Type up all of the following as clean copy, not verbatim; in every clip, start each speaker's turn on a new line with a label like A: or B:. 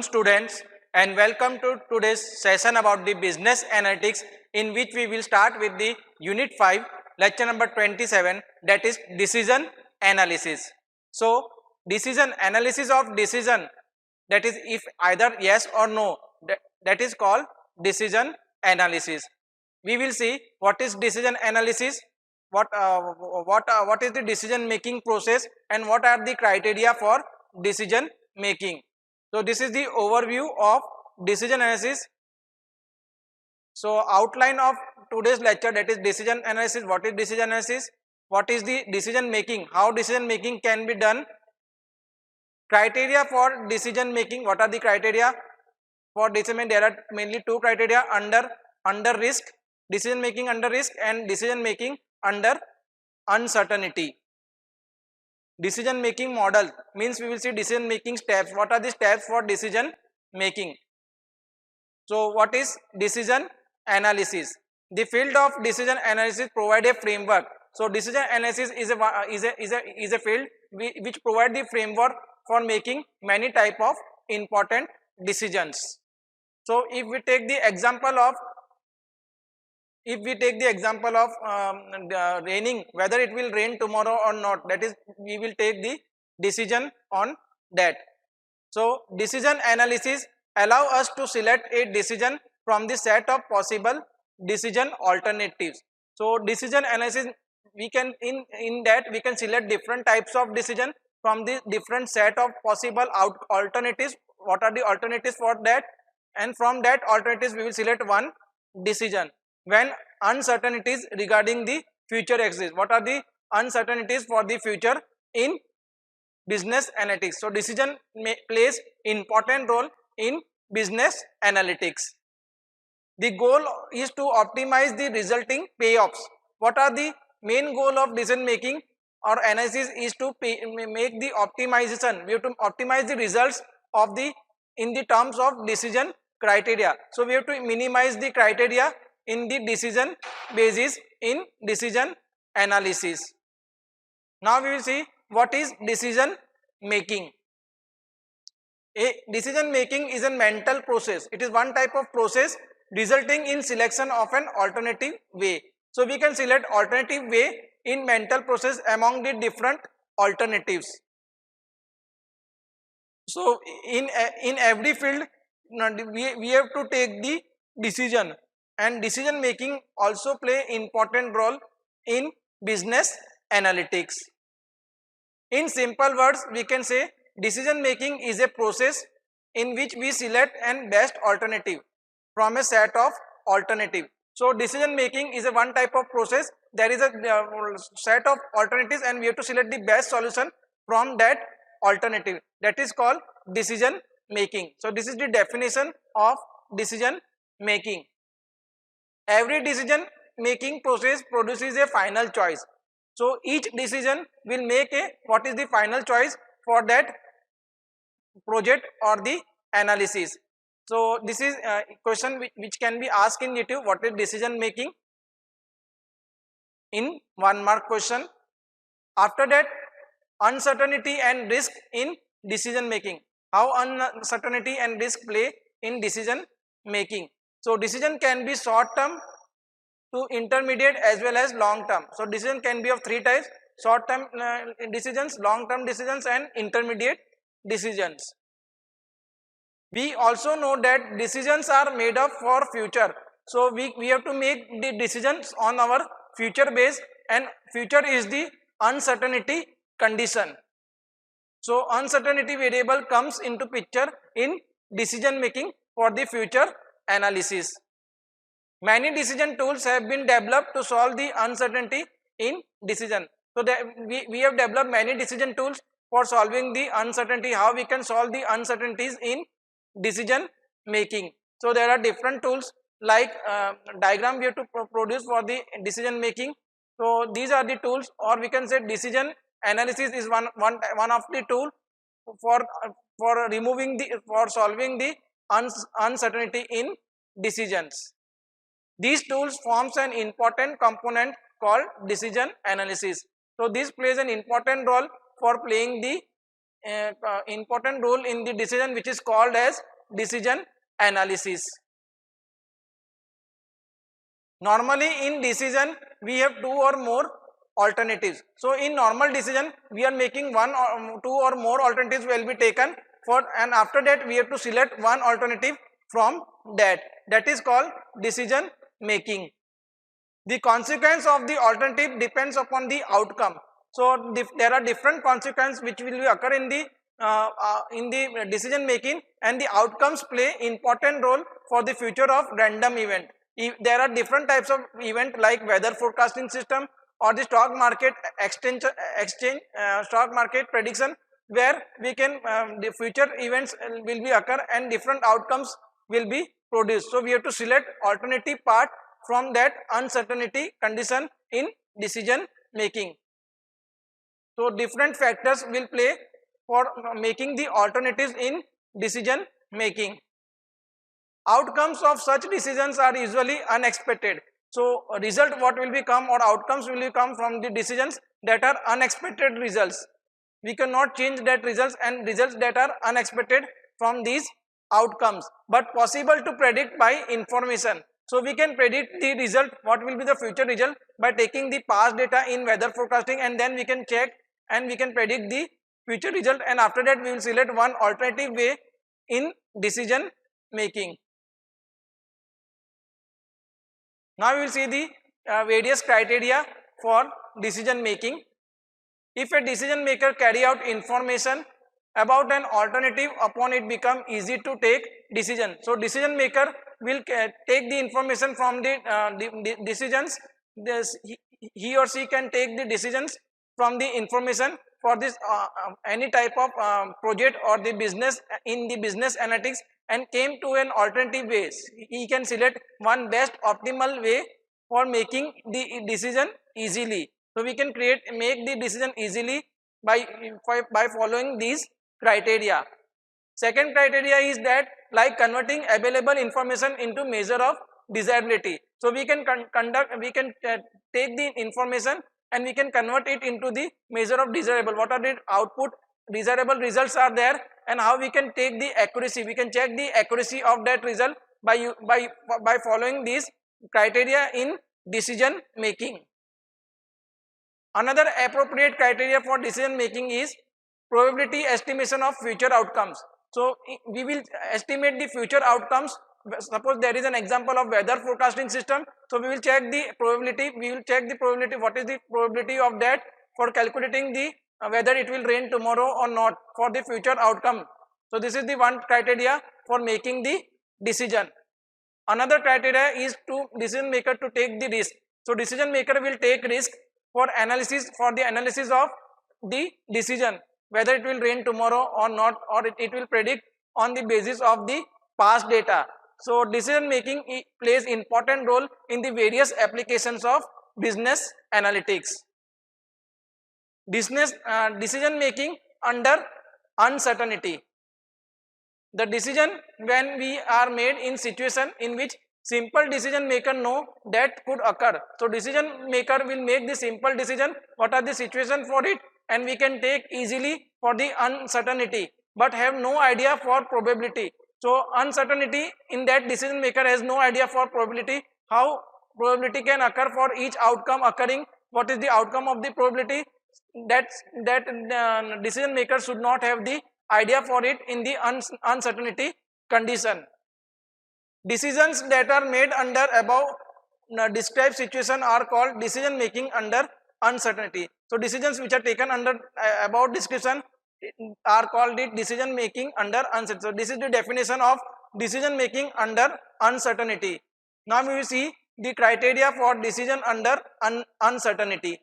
A: afternoon, students, and welcome to today's session about the business analytics, in which we will start with the unit 5, lecture number 27, that is decision analysis. So decision analysis of decision, that is if either yes or no, that is called decision analysis. We will see what is decision analysis, what is the decision making process, and what are the criteria for decision making. So this is the overview of decision analysis. So outline of today's lecture, that is decision analysis. What is decision analysis? What is the decision making? How decision making can be done? Criteria for decision making. What are the criteria for decision? There are mainly two criteria: under risk, decision making under risk, and decision making under uncertainty. Decision making model means we will see decision making steps. What are the steps for decision making? So what is decision analysis? The field of decision analysis provide a framework. So decision analysis is a field which provide the framework for making many type of important decisions. So if we take the example of raining, whether it will rain tomorrow or not, that is we will take the decision on that. So decision analysis allow us to select a decision from the set of possible decision alternatives. So decision analysis, we can in that we can select different types of decision from the different set of possible alternatives. What are the alternatives for that? And from that alternatives we will select one decision when uncertainties regarding the future exist. What are the uncertainties for the future in business analytics? So decision plays important role in business analytics. The goal is to optimize the resulting payoffs. What are the main goal of decision making or analysis? Is to make the optimization. We have to optimize the results of the in the terms of decision criteria. So we have to minimize the criteria in the decision basis in decision analysis. Now we will see what is decision making. A decision making is a mental process. It is one type of process resulting in selection of an alternative way. So we can select alternative way in mental process among the different alternatives. So in every field we have to take the decision, and decision making also play important role in business analytics. In simple words, we can say decision making is a process in which we select an best alternative from a set of alternative. So decision making is a one type of process. There is a set of alternatives and we have to select the best solution from that alternative. That is called decision making. So this is the definition of decision making. Every decision making process produces a final choice. So each decision will make a what is the final choice for that project or the analysis. So this is a question which can be asked in YouTube. What is decision making? In 1 mark question. After that, uncertainty and risk in decision making. How uncertainty and risk play in decision making? So decision can be short term to intermediate as well as long term. So decision can be of three types: short term decisions, long term decisions, and intermediate decisions. We also know that decisions are made up for future. So we have to make the decisions on our future base, and future is the uncertainty condition. So uncertainty variable comes into picture in decision making for the future analysis. Many decision tools have been developed to solve the uncertainty in decision. So we have developed many decision tools for solving the uncertainty. How we can solve the uncertainties in decision making? So there are different tools like diagram we have to produce for the decision making. So these are the tools, or we can say decision analysis is one of the tool for removing the for solving the uncertainty in decisions. These tools forms an important component called decision analysis. So this plays an important role for playing the important role in the decision, which is called as decision analysis. Normally in decision we have two or more alternatives. So in normal decision we are making one or two or more alternatives will be taken for, and after that we have to select one alternative from that. That is called decision making. The consequence of the alternative depends upon the outcome. So there are different consequences which will occur in the decision making, and the outcomes play important role for the future of random event. If there are different types of event like weather forecasting system or the stock market exchange stock market prediction, where we can the future events will be occur and different outcomes will be produced. So we have to select alternative part from that uncertainty condition in decision making. So different factors will play for making the alternatives in decision making. Outcomes of such decisions are usually unexpected. So result what will become or outcomes will come from the decisions that are unexpected results. We cannot change that results, and results that are unexpected from these outcomes, but possible to predict by information. So we can predict the result, what will be the future result, by taking the past data in weather forecasting, and then we can check and we can predict the future result, and after that we will select one alternative way in decision making. Now we will see the various criteria for decision making. If a decision maker carry out information about an alternative, upon it become easy to take decision. So decision maker will take the information from the decisions. He or she can take the decisions from the information for this any type of project or the business in the business analytics, and came to an alternative ways. He can select one best optimal way for making the decision easily. So we can make the decision easily by following these criteria. Second criteria is that like converting available information into measure of desirability. So we can take the information and we can convert it into the measure of desirable. What are the output desirable results are there, and how we can take the accuracy. We can check the accuracy of that result by following these criteria in decision making. Another appropriate criteria for decision making is probability estimation of future outcomes. So we will estimate the future outcomes. Suppose there is an example of weather forecasting system, so we will check the probability. What is the probability of that for calculating the whether it will rain tomorrow or not for the future outcome. So this is the one criteria for making the decision. Another criteria is to decision maker to take the risk. So decision maker will take risk for the analysis of the decision, whether it will rain tomorrow or not, or it will predict on the basis of the past data. So decision making plays important role in the various applications of business analytics. Decision making under uncertainty. The decision when we are made in situation in which simple decision maker know that could occur. So decision maker will make the simple decision, what are the situation for it, and we can take easily for the uncertainty, but have no idea for probability. So uncertainty in that decision maker has no idea for probability, how probability can occur for each outcome occurring, what is the outcome of the probability. That decision maker should not have the idea for it in the uncertainty condition. Decisions that are made under above described situation are called decision making under uncertainty. So decisions which are taken under above description are called it decision making under uncertainty. So this is the definition of decision making under uncertainty. Now we will see the criteria for decision under uncertainty.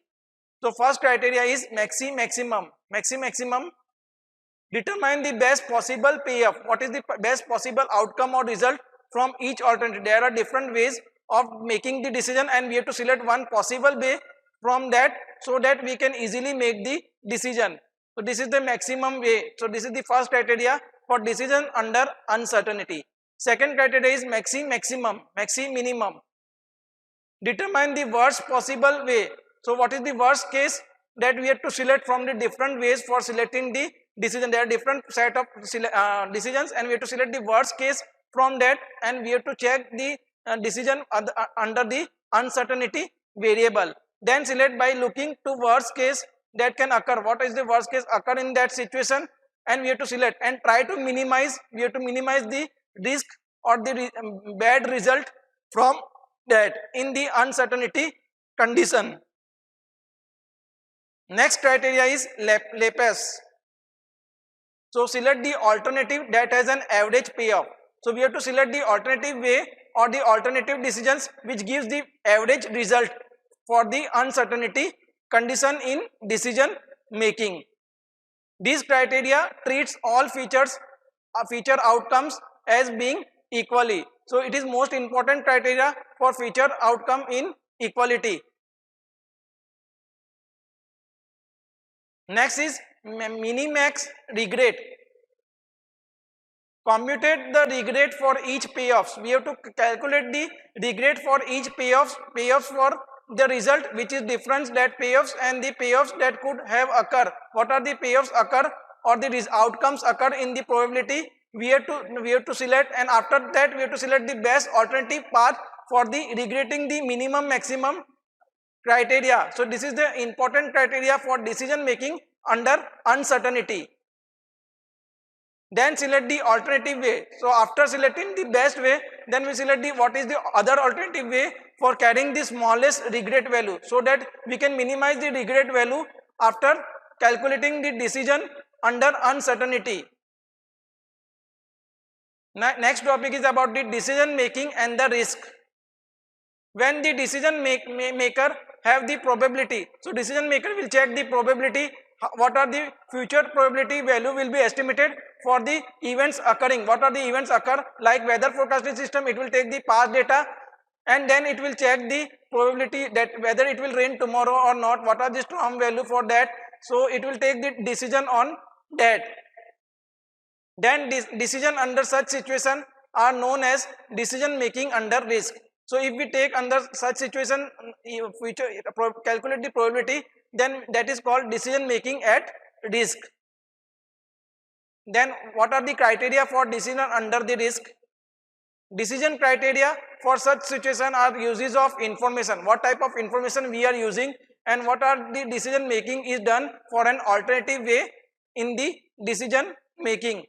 A: So first criteria is maximum. Determine the best possible payoff. What is the best possible outcome or result from each alternative? There are different ways of making the decision, and we have to select one possible way from that, so that we can easily make the decision. So this is the maximum way. So this is the first criteria for decision under uncertainty. Second criteria is minimum. Determine the worst possible way. So what is the worst case that we have to select from the different ways for selecting the decision. There are different set of decisions, and we have to select the worst case from that, and we have to check the decision under the uncertainty variable. Then select by looking to worst case that can occur. What is the worst case occur in that situation, and we have to select and try to minimize. We have to minimize the risk or the bad result from that in the uncertainty condition. Next criteria is LAPES. So select the alternative that has an average payoff. So we have to select the alternative way or the alternative decisions which gives the average result for the uncertainty condition in decision making. These criteria treats all feature outcomes as being equally. So it is most important criteria for feature outcome in equality. Next is minimax regret. Commutate the regret for each payoffs. We have to calculate the regret for each payoffs for the result which is difference that payoffs and the payoffs that could have occur. What are the payoffs occur or the outcomes occur in the probability? We have to select, and after that we have to select the best alternative path for the regretting the minimum maximum criteria. So this is the important criteria for decision making under uncertainty. Then select the alternative way. So after selecting the best way, then we select the what is the other alternative way for carrying the smallest regret value, so that we can minimize the regret value after calculating the decision under uncertainty. Next topic is about the decision making and the risk. When the decision maker have the probability, so decision maker will check the probability, what are the future probability value will be estimated for the events occurring. What are the events occur, like weather forecasting system, it will take the past data and then it will check the probability that whether it will rain tomorrow or not, what are the storm value for that. So it will take the decision on that. Then decision under such situation are known as decision making under risk. So if we take under such situation calculate the probability, then that is called decision making at risk. Then what are the criteria for decision under the risk? Decision criteria for such situation are uses of information, what type of information we are using, and what are the decision making is done for an alternative way in the decision making.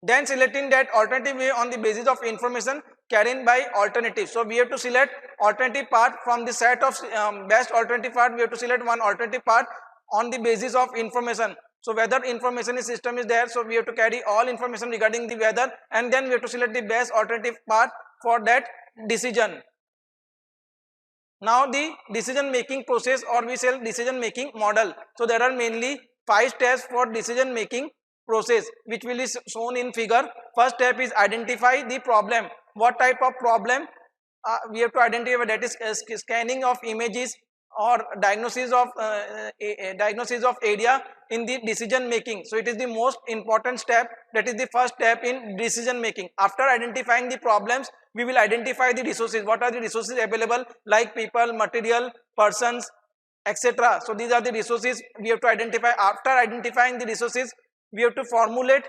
A: Then selecting that alternative way on the basis of information carried by alternative. So we have to select alternative part from the set of best alternative part. We have to select one alternative part on the basis of information. So weather information system is there, so we have to carry all information regarding the weather, and then we have to select the best alternative part for that decision. Now the decision making process, or we say decision making model. So there are mainly 5 steps for decision making process which will be shown in figure. First step is identify the problem. What type of problem we have to identify, that is scanning of images or diagnosis of area in the decision making. So it is the most important step, that is the first step in decision making. After identifying the problems, we will identify the resources. What are the resources available, like people, material, persons, etc. So these are the resources we have to identify. After identifying the resources, we have to formulate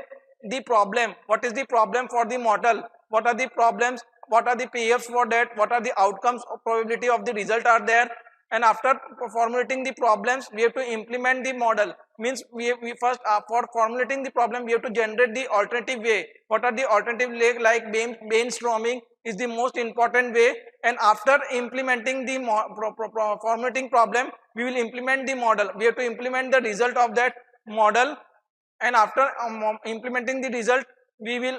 A: the problem. What is the problem for the model? What are the problems? What are the payoffs for that? What are the outcomes or probability of the result are there? And after formulating the problems, we have to implement the model. Means we first for formulating the problem, we have to generate the alternative way. What are the alternative way, like brainstorming is the most important way. And after implementing the formulating problem, we will implement the model. We have to implement the result of that model, and after implementing the result, we will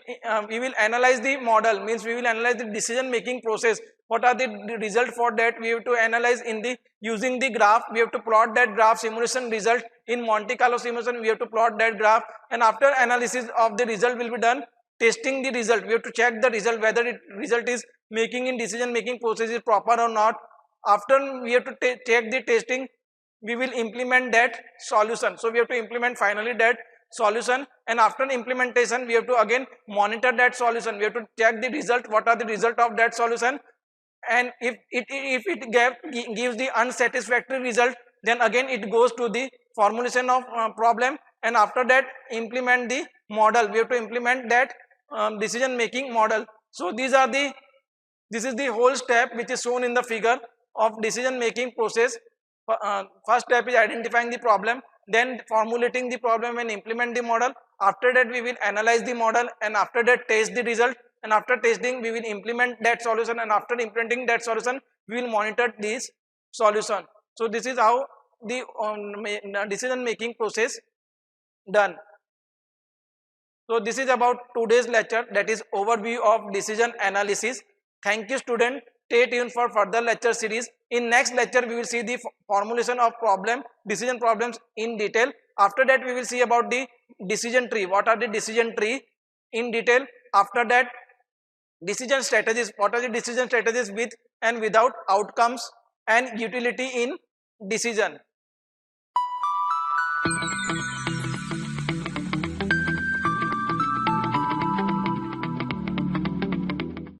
A: analyze the model. Means we will analyze the decision making process. What are the result for that? We have to analyze in the using the graph. We have to plot that graph simulation result in Monte Carlo simulation. We have to plot that graph, and after analysis of the result will be done testing the result. We have to check the result whether it result is making in decision making process is proper or not. After we have to check the testing, we will implement that solution. So we have to implement finally that solution, and after implementation we have to again monitor that solution. We have to check the result, what are the result of that solution, and if it gives the unsatisfactory result, then again it goes to the formulation of problem, and after that implement the model. We have to implement that decision making model. So this is the whole step which is shown in the figure of decision making process. First step is identifying the problem, then formulating the problem and implement the model. After that we will analyze the model, and after that test the result, and after testing we will implement that solution, and after implementing that solution we will monitor this solution. So this is how the decision making process done. So this is about today's lecture, that is overview of decision analysis. Thank you student. Stay tuned for further lecture series. In next lecture we will see the formulation of decision problems in detail. After that we will see about the decision tree. What are the decision tree in detail. After that decision strategies. What are the decision strategies with and without outcomes and utility in decision.